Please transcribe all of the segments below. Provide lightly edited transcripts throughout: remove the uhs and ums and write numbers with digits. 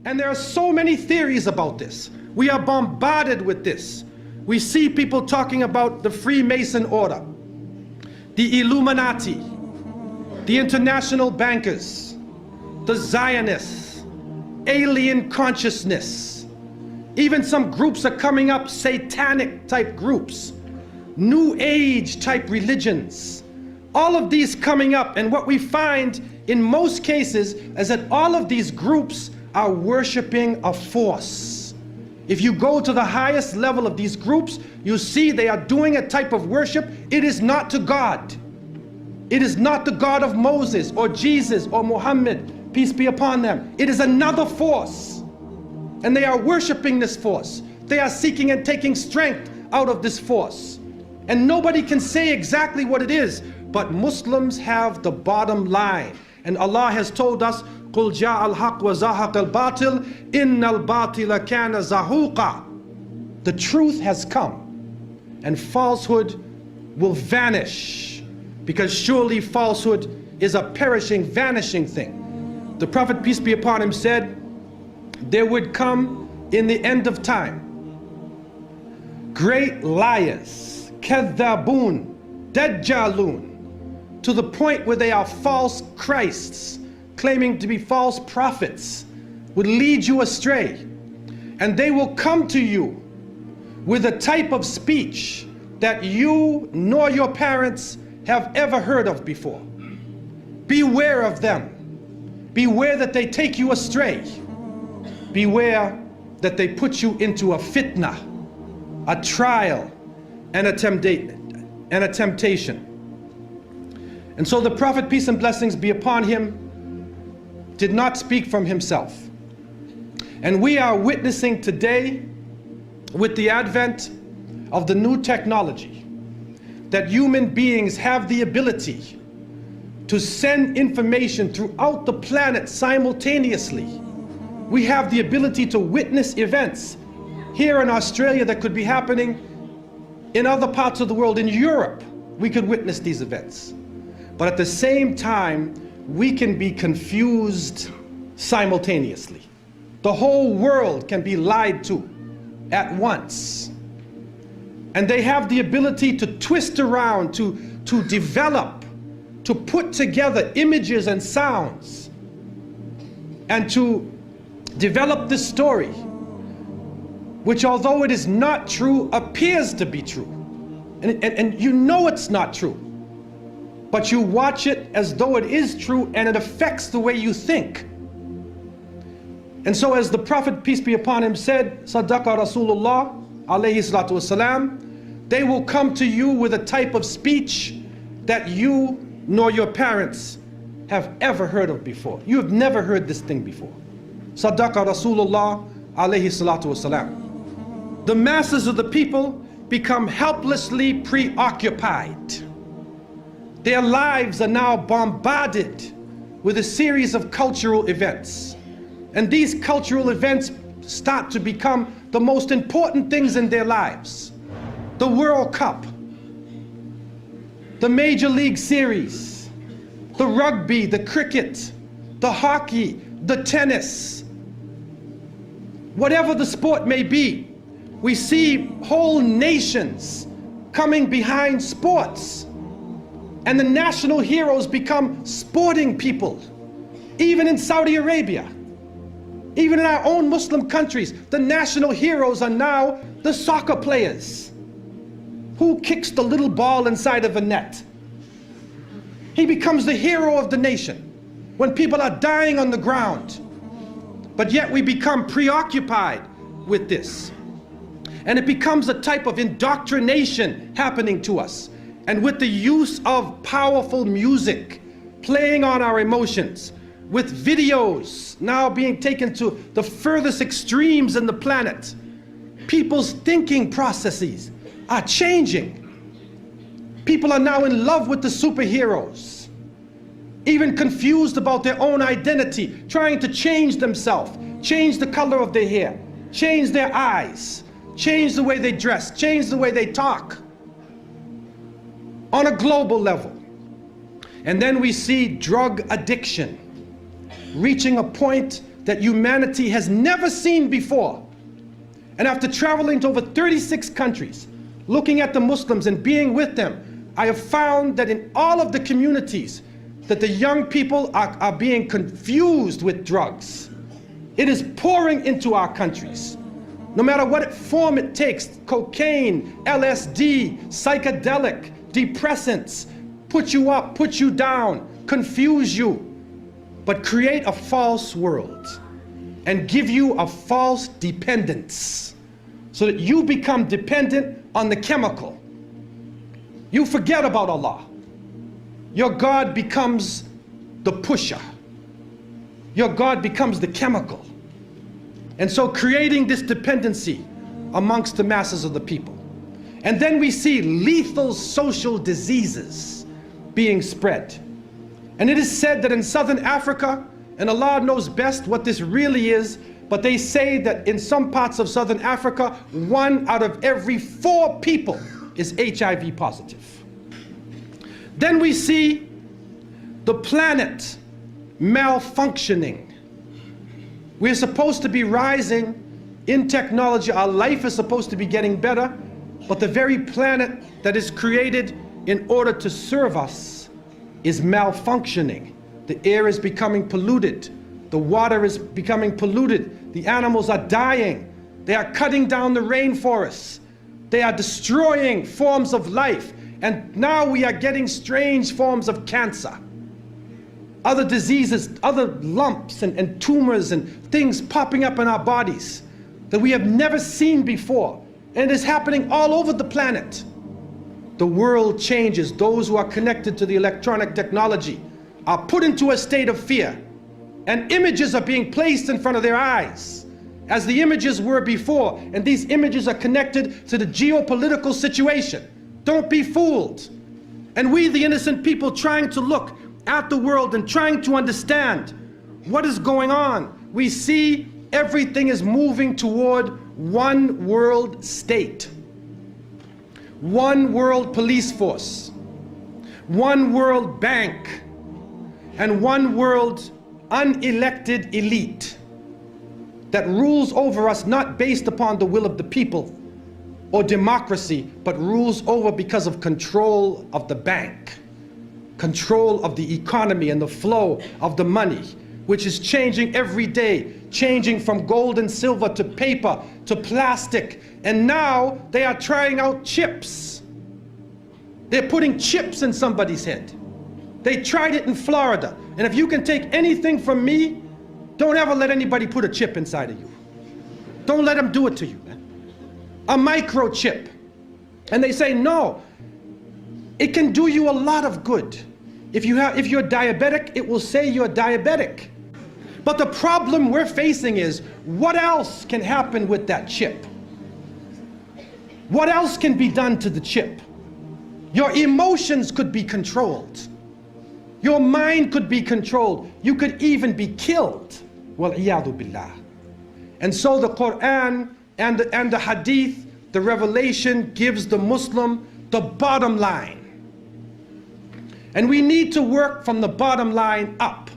And there are so many theories about this. We are bombarded with this. We see people talking about the Freemason order, the Illuminati, the international bankers, the Zionists, alien consciousness. Even some groups are coming up, satanic type groups, New Age type religions. All of these coming up, and what we find in most cases is that all of these groups are worshiping a force. If you go to the highest level of these groups, you see they are doing a type of worship. It is not to God. It is not the God of Moses or Jesus or Muhammad, peace be upon them. It is another force. And they are worshiping this force. They are seeking and taking strength out of this force. And nobody can say exactly what it is, but Muslims have the bottom line. And Allah has told us, قُلْ جَاءَ الْحَقُّ وَزَهَقَ الْبَاطِلِ إِنَّ الْبَاطِلَ كَانَ زَهُوقًا. The truth has come, and falsehood will vanish, because surely falsehood is a perishing, vanishing thing. The Prophet, peace be upon him, said, there would come in the end of time great liars, kadhabun, dajjalun, to the point where they are false Christs, claiming to be false prophets, would lead you astray. And they will come to you with a type of speech that you nor your parents have ever heard of before. Beware of them. Beware that they take you astray. Beware that they put you into a fitna, a trial, and a temptation. And so the Prophet, peace and blessings be upon him, did not speak from himself. And we are witnessing today, with the advent of the new technology, that human beings have the ability to send information throughout the planet simultaneously. We have the ability to witness events here in Australia that could be happening in other parts of the world. In Europe, we could witness these events. But at the same time, we can be confused simultaneously. The whole world can be lied to at once. And they have the ability to twist around, to develop, to put together images and sounds, and to develop this story, which, although it is not true, appears to be true. And you know it's not true, but you watch it as though it is true, and it affects the way you think. And so, as the Prophet, peace be upon him, said, Sadaqa Rasulullah alayhi salatu wasalam, they will come to you with a type of speech that you nor your parents have ever heard of before. You have never heard this thing before. Sadaqa Rasulullah alayhi salatu wasalam. The masses of the people become helplessly preoccupied. Their lives are now bombarded with a series of cultural events. And these cultural events start to become the most important things in their lives. The World Cup, the Major League Series, the rugby, the cricket, the hockey, the tennis. Whatever the sport may be, we see whole nations coming behind sports. And the national heroes become sporting people. Even in Saudi Arabia, even in our own Muslim countries, the national heroes are now the soccer players. Who kicks the little ball inside of a net? He becomes the hero of the nation when people are dying on the ground. But yet we become preoccupied with this. And it becomes a type of indoctrination happening to us. And with the use of powerful music playing on our emotions, with videos now being taken to the furthest extremes in the planet, people's thinking processes are changing. People are now in love with the superheroes, even confused about their own identity, trying to change themselves, change the color of their hair, change their eyes, change the way they dress, change the way they talk, on a global level. And then we see drug addiction reaching a point that humanity has never seen before. And after traveling to over 36 countries, looking at the Muslims and being with them, I have found that in all of the communities that the young people are being confused with drugs. It is pouring into our countries. No matter what form it takes, cocaine, LSD, psychedelic, depressants, put you up, put you down, confuse you, but create a false world and give you a false dependence so that you become dependent on the chemical. You forget about Allah. Your God becomes the pusher. Your God becomes the chemical. And so creating this dependency amongst the masses of the people. And then we see lethal social diseases being spread. And it is said that in Southern Africa, and Allah knows best what this really is, but they say that in some parts of Southern Africa, 1 out of every 4 people is HIV positive. Then we see the planet malfunctioning. We're supposed to be rising in technology. Our life is supposed to be getting better, but the very planet that is created in order to serve us is malfunctioning. The air is becoming polluted. The water is becoming polluted. The animals are dying. They are cutting down the rainforests. They are destroying forms of life. And now we are getting strange forms of cancer. Other diseases, other lumps and tumors and things popping up in our bodies that we have never seen before. And it is happening all over the planet. The world changes. Those who are connected to the electronic technology are put into a state of fear. And images are being placed in front of their eyes, as the images were before. And these images are connected to the geopolitical situation. Don't be fooled. And we, the innocent people, trying to look at the world and trying to understand what is going on, we see everything is moving toward one world state, one world police force, one world bank, and one world unelected elite that rules over us not based upon the will of the people or democracy, but rules over because of control of the bank, control of the economy and the flow of the money, which is changing every day, changing from gold and silver to paper to plastic. And now they are trying out chips. They're putting chips in somebody's head. They tried it in Florida. And if you can take anything from me, don't ever let anybody put a chip inside of you. Don't let them do it to you, man. A microchip. And they say, no, it can do you a lot of good. If you're diabetic, it will say you're diabetic. But the problem we're facing is, what else can happen with that chip? What else can be done to the chip? Your emotions could be controlled. Your mind could be controlled. You could even be killed. Wal-iyadu billah. And so the Quran and the Hadith, the revelation gives the Muslim the bottom line. And we need to work from the bottom line up,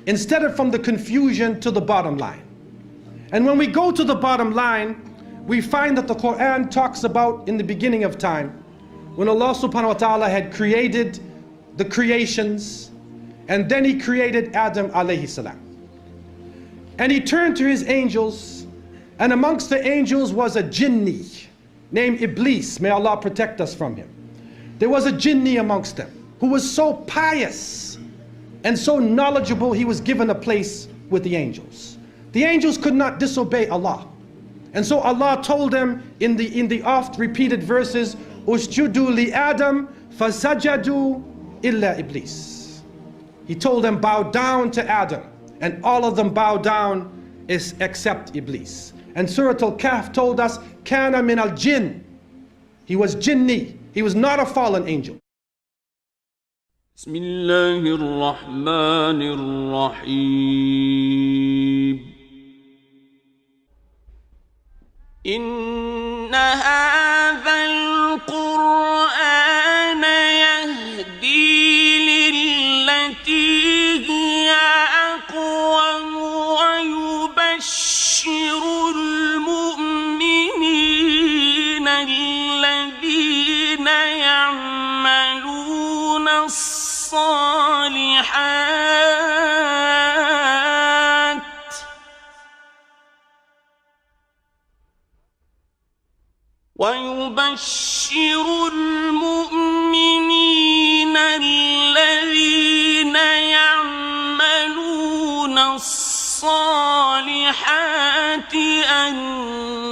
instead of from the confusion to the bottom line. And when we go to the bottom line, we find that the Quran talks about in the beginning of time, when Allah subhanahu wa ta'ala had created the creations, and then He created Adam alayhi salam. And He turned to His angels, and amongst the angels was a jinni named Iblis. May Allah protect us from him. There was a jinni amongst them who was so pious and so knowledgeable, he was given a place with the angels. The angels could not disobey Allah. And so Allah told them in the oft repeated verses, Usjudu li Adam fasajadu illa Iblis. He told them, bow down to Adam, and all of them bow down except Iblis. And Surah Al-Kahf told us, Kana min al-jinn. He was jinni. He was not a fallen angel. بسم الله الرحمن الرحيم إن هذا القرآن يهدي للتي هي أقوم المؤمنين الذين يعملون الصالحات ويبشر المؤمنين الذين يعملون الصالحات أن